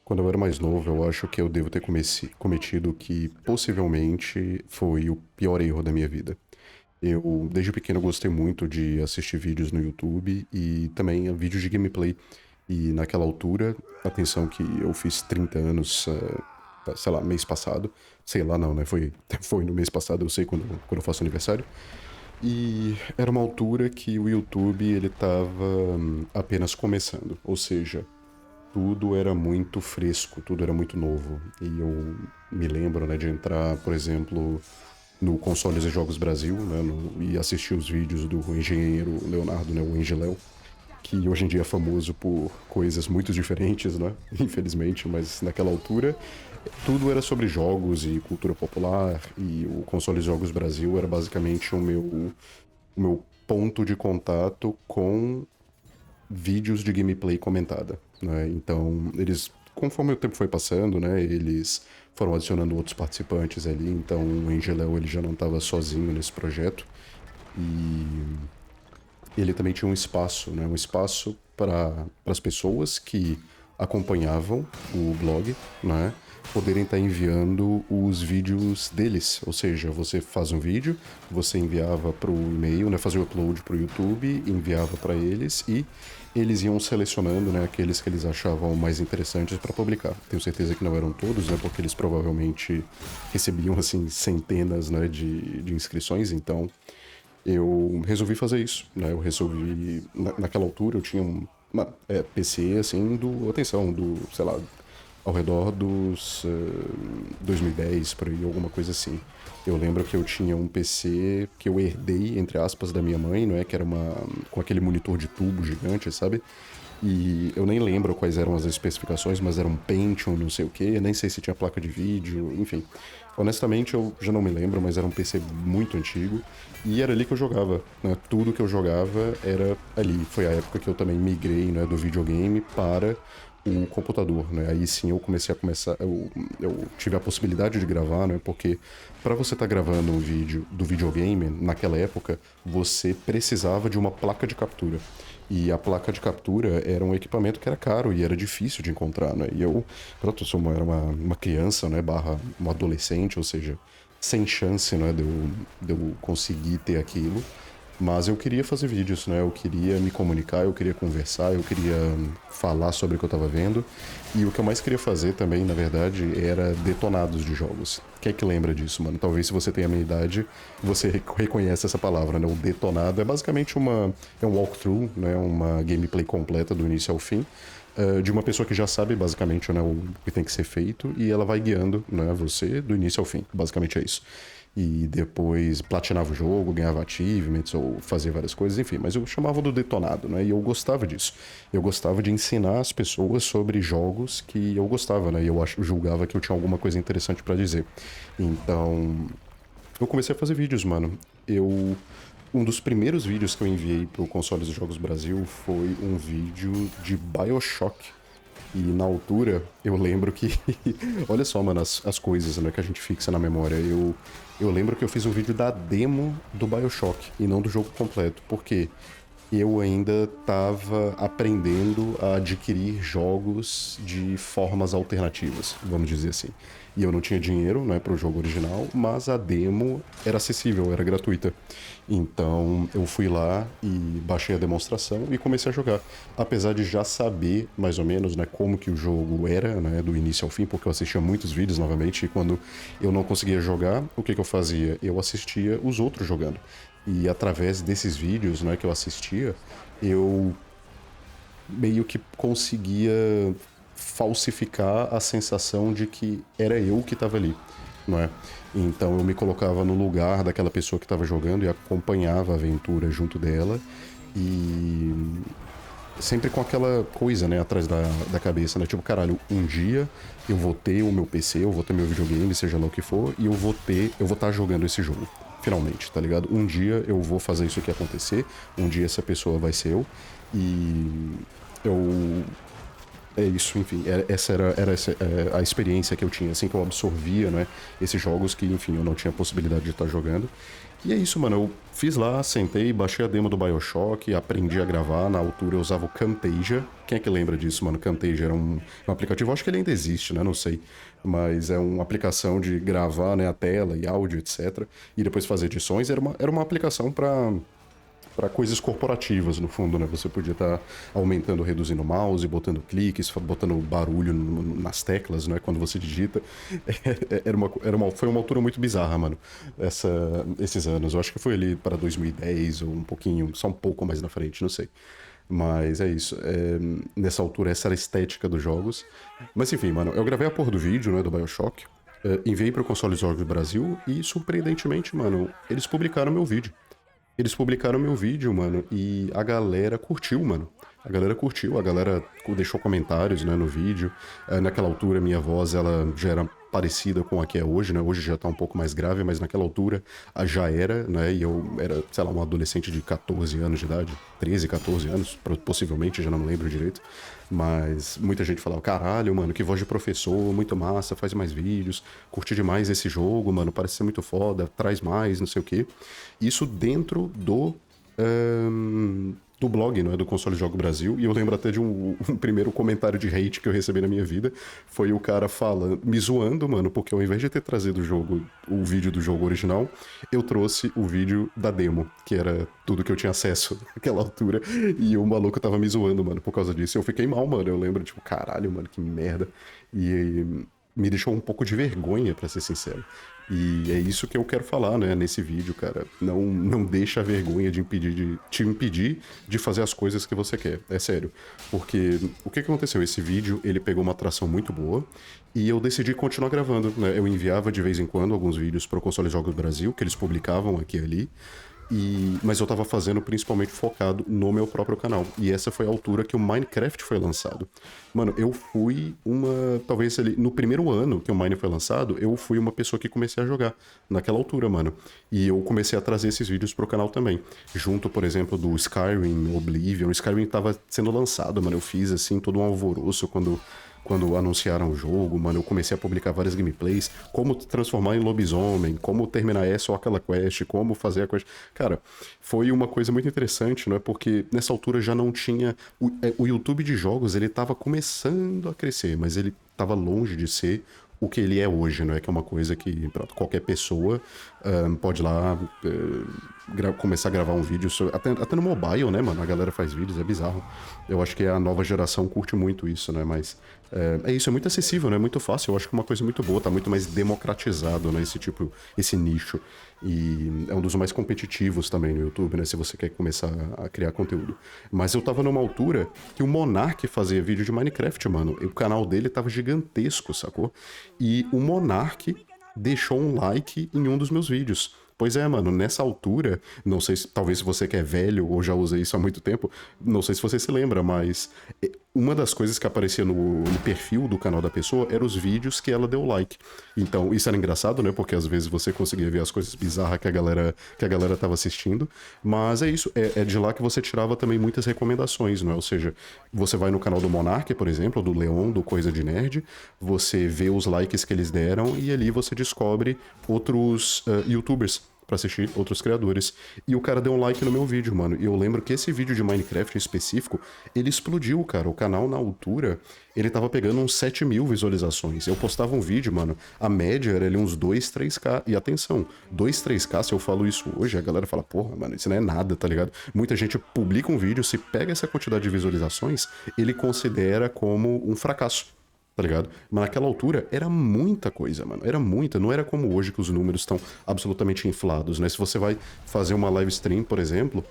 Quando eu era mais novo, eu acho que eu devo ter cometido o que possivelmente foi o pior erro da minha vida. Eu, desde pequeno, gostei muito de assistir vídeos no YouTube e também vídeos de gameplay. E naquela altura, atenção que eu fiz 30 anos, sei lá, mês passado. Sei lá, não, né? Foi no mês passado, eu sei quando eu faço aniversário. E era uma altura que o YouTube, ele tava apenas começando. Ou seja, tudo era muito fresco, tudo era muito novo. E eu me lembro, né, de entrar, por exemplo, no Consoles e Jogos Brasil, né, e assistir os vídeos do engenheiro Leonardo, né, o Engeléu, que hoje em dia é famoso por coisas muito diferentes, né, infelizmente, mas naquela altura tudo era sobre jogos e cultura popular, e o Consoles e Jogos Brasil era basicamente o meu ponto de contato com vídeos de gameplay comentada, né? Então, conforme o tempo foi passando, né, eles foram adicionando outros participantes ali, então o Angeléu ele já não estava sozinho nesse projeto e ele também tinha um espaço, né, um espaço para as pessoas que acompanhavam o blog, né, poderem estar enviando os vídeos deles. Ou seja, você faz um vídeo, você enviava para o e-mail, né, fazia o upload para o YouTube, enviava para eles e eles iam selecionando, né, aqueles que eles achavam mais interessantes para publicar. Tenho certeza que não eram todos, né, porque eles provavelmente recebiam assim centenas, né, de inscrições. Então eu resolvi fazer isso, né? Eu resolvi naquela altura eu tinha uma PC assim atenção, sei lá, ao redor dos 2010, por aí, alguma coisa assim. Eu lembro que eu tinha um PC que eu herdei, entre aspas, da minha mãe, não é? Que era com aquele monitor de tubo gigante, sabe? E eu nem lembro quais eram as especificações, mas era um Pentium, não sei o quê, nem sei se tinha placa de vídeo, enfim. Honestamente, eu já não me lembro, mas era um PC muito antigo. E era ali que eu jogava, né? Tudo que eu jogava era ali. Foi a época que eu também migrei, né, do videogame para o computador, né? Aí sim eu eu tive a possibilidade de gravar, né? Porque para você estar gravando um vídeo do videogame naquela época, você precisava de uma placa de captura. E a placa de captura era um equipamento que era caro e era difícil de encontrar, né? E eu, pronto, era uma criança, né? Barra um adolescente, ou seja, sem chance, né? De eu conseguir ter aquilo. Mas eu queria fazer vídeos, né? Eu queria me comunicar, eu queria conversar, eu queria falar sobre o que eu tava vendo. E o que eu mais queria fazer também, na verdade, era detonados de jogos. Quem é que lembra disso, mano? Talvez se você tenha a minha idade, você reconhece essa palavra, né? O detonado é basicamente é um walkthrough, né? Uma gameplay completa do início ao fim. De uma pessoa que já sabe basicamente, né, o que tem que ser feito e ela vai guiando, né, você do início ao fim. Basicamente é isso. E depois platinava o jogo, ganhava achievements ou fazia várias coisas, enfim. Mas eu chamava do detonado, né? E eu gostava disso. Eu gostava de ensinar as pessoas sobre jogos que eu gostava, né? E julgava que eu tinha alguma coisa interessante pra dizer. Então, eu comecei a fazer vídeos, mano. Um dos primeiros vídeos que eu enviei pro Consoles e Jogos Brasil foi um vídeo de BioShock. E na altura, eu lembro que. Olha só, mano, as coisas, né, que a gente fixa na memória. Eu lembro que eu fiz um vídeo da demo do BioShock e não do jogo completo. Porque eu ainda tava aprendendo a adquirir jogos de formas alternativas, vamos dizer assim. E eu não tinha dinheiro, né, para o jogo original, mas a demo era acessível, era gratuita. Então eu fui lá e baixei a demonstração e comecei a jogar. Apesar de já saber mais ou menos, né, como que o jogo era, né, do início ao fim, porque eu assistia muitos vídeos novamente e quando eu não conseguia jogar, o que que eu fazia? Eu assistia os outros jogando. E através desses vídeos, né, que eu assistia, eu meio que conseguia falsificar a sensação de que era eu que estava ali, não é? Então eu me colocava no lugar daquela pessoa que estava jogando e acompanhava a aventura junto dela e sempre com aquela coisa, né, atrás da cabeça, né? Tipo, caralho, um dia eu vou ter o meu PC, eu vou ter meu videogame, seja lá o que for, e eu vou estar jogando esse jogo. Finalmente, tá ligado? Um dia eu vou fazer isso aqui acontecer, um dia essa pessoa vai ser eu, e eu É isso, enfim, a experiência que eu tinha, assim, que eu absorvia, né, esses jogos que, enfim, eu não tinha possibilidade de estar jogando. E é isso, mano, eu fiz lá, sentei, baixei a demo do BioShock, aprendi a gravar, na altura eu usava o Camtasia. Quem é que lembra disso, mano? Camtasia era um aplicativo, acho que ele ainda existe, né, não sei, mas é uma aplicação de gravar, né, a tela e áudio, etc, e depois fazer edições. Era uma aplicação para coisas corporativas, no fundo, né? Você podia estar aumentando, reduzindo o mouse, botando cliques, botando barulho nas teclas, né? Quando você digita. Foi uma altura muito bizarra, mano, esses anos. Eu acho que foi ali para 2010 ou um pouquinho, só um pouco mais na frente, não sei. Mas é isso. Nessa altura, essa era a estética dos jogos. Mas enfim, mano, eu gravei a porra do vídeo, né, do BioShock. Enviei pro Console Jogos do Brasil e, surpreendentemente, mano, eles publicaram meu vídeo. Eles publicaram meu vídeo, mano, e a galera curtiu, mano. A galera curtiu, a galera deixou comentários, né, no vídeo. Naquela altura, minha voz, ela já era parecida com a que é hoje, né? Hoje já tá um pouco mais grave, mas naquela altura já era, né? E eu era, sei lá, um adolescente de 14 anos de idade, 13, 14 anos, possivelmente, já não me lembro direito. Mas muita gente falava, caralho, mano, que voz de professor, muito massa, faz mais vídeos, curti demais esse jogo, mano, parece ser muito foda, traz mais, não sei o quê. Isso dentro do blog, não é, do Console Jogo Brasil, e eu lembro até de um primeiro comentário de hate que eu recebi na minha vida, foi o cara falando, me zoando, mano, porque ao invés de ter trazido o vídeo do jogo original, eu trouxe o vídeo da demo, que era tudo que eu tinha acesso naquela altura, e o maluco tava me zoando, mano, por causa disso. Eu fiquei mal, mano, eu lembro, tipo, caralho, mano, que merda. E me deixou um pouco de vergonha, pra ser sincero. E é isso que eu quero falar, né, nesse vídeo, cara. Não deixa a vergonha te impedir de fazer as coisas que você quer. É sério. Porque o que aconteceu? Esse vídeo, ele pegou uma atração muito boa e eu decidi continuar gravando, né? Eu enviava de vez em quando alguns vídeos para o Console Jogos Brasil, que eles publicavam aqui e ali. Mas eu tava fazendo principalmente focado no meu próprio canal. E essa foi a altura que o Minecraft foi lançado. Mano, eu fui talvez ali, no primeiro ano que o Mine foi lançado, eu fui uma pessoa que comecei a jogar naquela altura, mano. E eu comecei a trazer esses vídeos pro canal também. Junto, por exemplo, do Skyrim, Oblivion. O Skyrim tava sendo lançado, mano. Eu fiz, assim, todo um alvoroço quando anunciaram o jogo, mano, eu comecei a publicar várias gameplays, como transformar em lobisomem, como terminar essa ou aquela quest, como fazer a quest. Cara, foi uma coisa muito interessante, né? Porque nessa altura já não tinha... O YouTube de jogos, ele tava começando a crescer, mas ele tava longe de ser o que ele é hoje, né? Que é uma coisa que qualquer pessoa pode ir lá começar a gravar um vídeo, até no mobile, né, mano? A galera faz vídeos, é bizarro. Eu acho que a nova geração curte muito isso, né? Mas é isso, é muito acessível, né? Muito fácil. Eu acho que é uma coisa muito boa, tá muito mais democratizado, né? Esse nicho. E é um dos mais competitivos também no YouTube, né? Se você quer começar a criar conteúdo. Mas eu tava numa altura que o Monark fazia vídeo de Minecraft, mano. E o canal dele tava gigantesco, sacou? E o Monark deixou um like em um dos meus vídeos. Pois é, mano, nessa altura, não sei se talvez você que é velho ou já usa isso há muito tempo, não sei se você se lembra, mas uma das coisas que aparecia no perfil do canal da pessoa eram os vídeos que ela deu like. Então, isso era engraçado, né? Porque às vezes você conseguia ver as coisas bizarras que a galera tava assistindo. Mas é isso, é de lá que você tirava também muitas recomendações, não é? Ou seja, você vai no canal do Monark, por exemplo, do Leon, do Coisa de Nerd, você vê os likes que eles deram e ali você descobre outros YouTubers pra assistir, outros criadores. E o cara deu um like no meu vídeo, mano. E eu lembro que esse vídeo de Minecraft em específico, ele explodiu, cara. O canal, na altura, ele tava pegando uns 7.000 visualizações. Eu postava um vídeo, mano, a média era ali uns 2, 3K. E atenção, 2, 3K, se eu falo isso hoje, a galera fala, porra, mano, isso não é nada, tá ligado? Muita gente publica um vídeo, se pega essa quantidade de visualizações, ele considera como um fracasso. Tá ligado? Mas naquela altura era muita coisa, mano. Era muita. Não era como hoje que os números estão absolutamente inflados, né? Se você vai fazer uma live stream, por exemplo,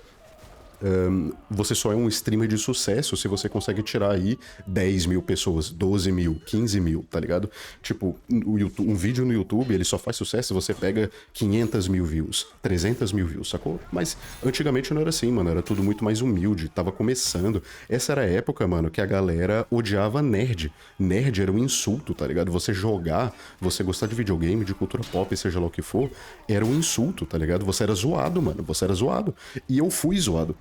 você só é um streamer de sucesso se você consegue tirar aí 10 mil pessoas, 12 mil, 15 mil, tá ligado? Tipo, um vídeo no YouTube, ele só faz sucesso se você pega 500 mil views, 300 mil views, sacou? Mas antigamente não era assim, mano, era tudo muito mais humilde, tava começando. Essa era a época, mano, que a galera odiava nerd. Nerd era um insulto, tá ligado? Você jogar, você gostar de videogame, de cultura pop, seja lá o que for, era um insulto, tá ligado? Você era zoado, mano, você era zoado. E eu fui zoado.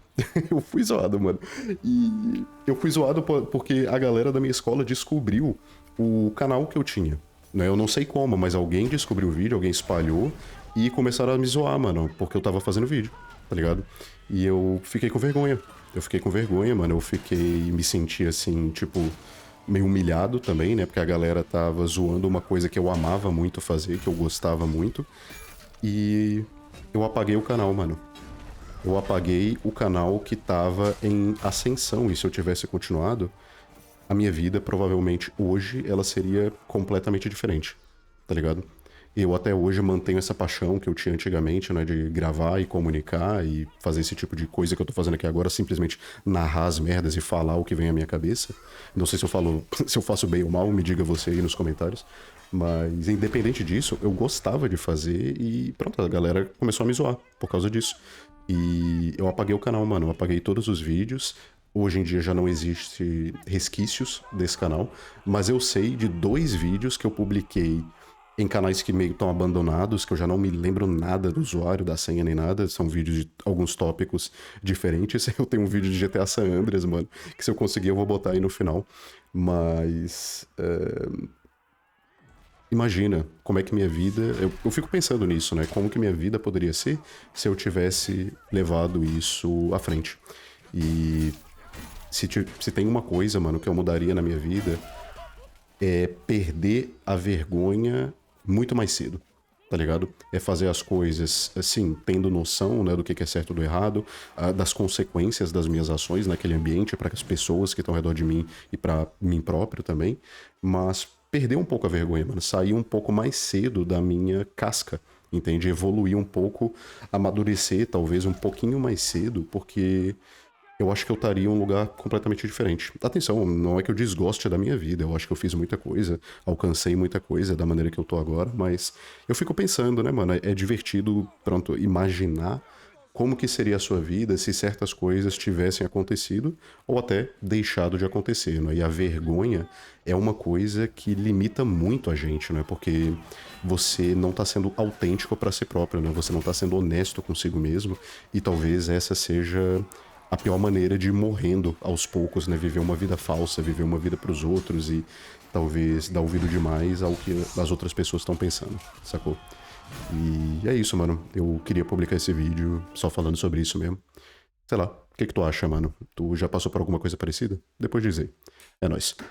Eu fui zoado, mano. E eu fui zoado porque a galera da minha escola descobriu o canal que eu tinha. Né? Eu não sei como, mas alguém descobriu o vídeo, alguém espalhou e começaram a me zoar, mano, porque eu tava fazendo vídeo, tá ligado? E eu fiquei com vergonha. Eu fiquei com vergonha, mano. Eu fiquei, me senti assim, tipo, meio humilhado também, né? Porque a galera tava zoando uma coisa que eu amava muito fazer, que eu gostava muito. E eu apaguei o canal, mano. Eu apaguei o canal que tava em ascensão, e se eu tivesse continuado, a minha vida provavelmente hoje ela seria completamente diferente, tá ligado? Eu até hoje mantenho essa paixão que eu tinha antigamente, né, de gravar e comunicar e fazer esse tipo de coisa que eu tô fazendo aqui agora, simplesmente narrar as merdas e falar o que vem à minha cabeça. Não sei se eu falo, se eu faço bem ou mal, me diga você aí nos comentários. Mas independente disso, eu gostava de fazer e pronto, a galera começou a me zoar por causa disso. E eu apaguei o canal, mano, eu apaguei todos os vídeos. Hoje em dia já não existe resquícios desse canal, mas eu sei de 2 vídeos que eu publiquei em canais que meio estão abandonados, que eu já não me lembro nada do usuário, da senha nem nada. São vídeos de alguns tópicos diferentes. Eu tenho um vídeo de GTA San Andreas, mano, que se eu conseguir eu vou botar aí no final. Mas. Imagina como é que minha vida. Eu fico pensando nisso, né? Como que minha vida poderia ser se eu tivesse levado isso à frente. E se tem uma coisa, mano, que eu mudaria na minha vida é perder a vergonha muito mais cedo, tá ligado? É fazer as coisas, assim, tendo noção, né, do que é certo e do errado, das consequências das minhas ações naquele ambiente, para as pessoas que estão ao redor de mim e para mim próprio também, mas perder um pouco a vergonha, mano, sair um pouco mais cedo da minha casca, entende? Evoluir um pouco, amadurecer talvez um pouquinho mais cedo, porque eu acho que eu estaria em um lugar completamente diferente. Atenção, não é que eu desgoste da minha vida, eu acho que eu fiz muita coisa, alcancei muita coisa da maneira que eu tô agora, mas eu fico pensando, né, mano, é divertido, pronto, imaginar como que seria a sua vida se certas coisas tivessem acontecido ou até deixado de acontecer, né? E a vergonha é uma coisa que limita muito a gente, né? Porque você não tá sendo autêntico para si próprio, né? Você não tá sendo honesto consigo mesmo e talvez essa seja a pior maneira de ir morrendo aos poucos, né? Viver uma vida falsa, viver uma vida pros outros e talvez dar ouvido demais ao que as outras pessoas estão pensando, sacou? E é isso, mano. Eu queria publicar esse vídeo só falando sobre isso mesmo. Sei lá, o que tu acha, mano? Tu já passou por alguma coisa parecida? Depois diz aí. É nóis.